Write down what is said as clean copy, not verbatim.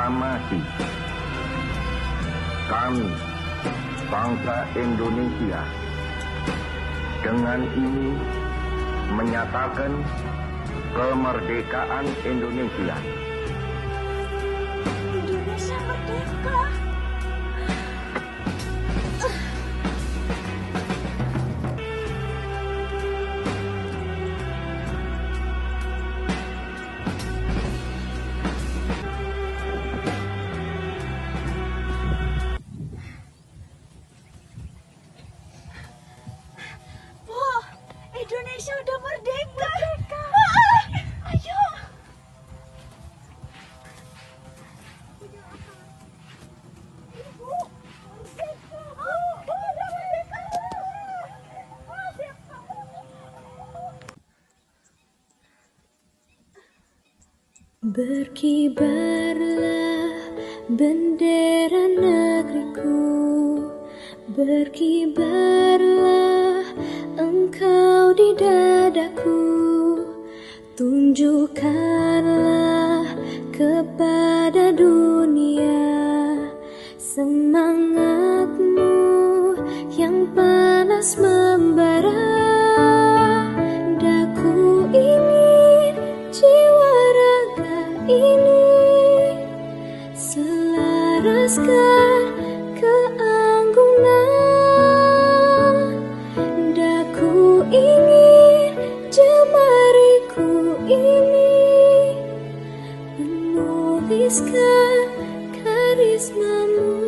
proklamasi. Kami, bangsa Indonesia, dengan ini menyatakan kemerdekaan Indonesia. Indonesia merdeka. Indonesia udah merdeka. Ayo. Ibu, merdeka. Udah merdeka. Berkibarlah bendera negeriku, berkibarlah engkau di dadaku, tunjukkanlah kepada dunia semangatmu yang panas membara. Daku ingin jiwa raga ini selaraskan keanggunan. Daku ingin jemariku ini menuliskan karismamu.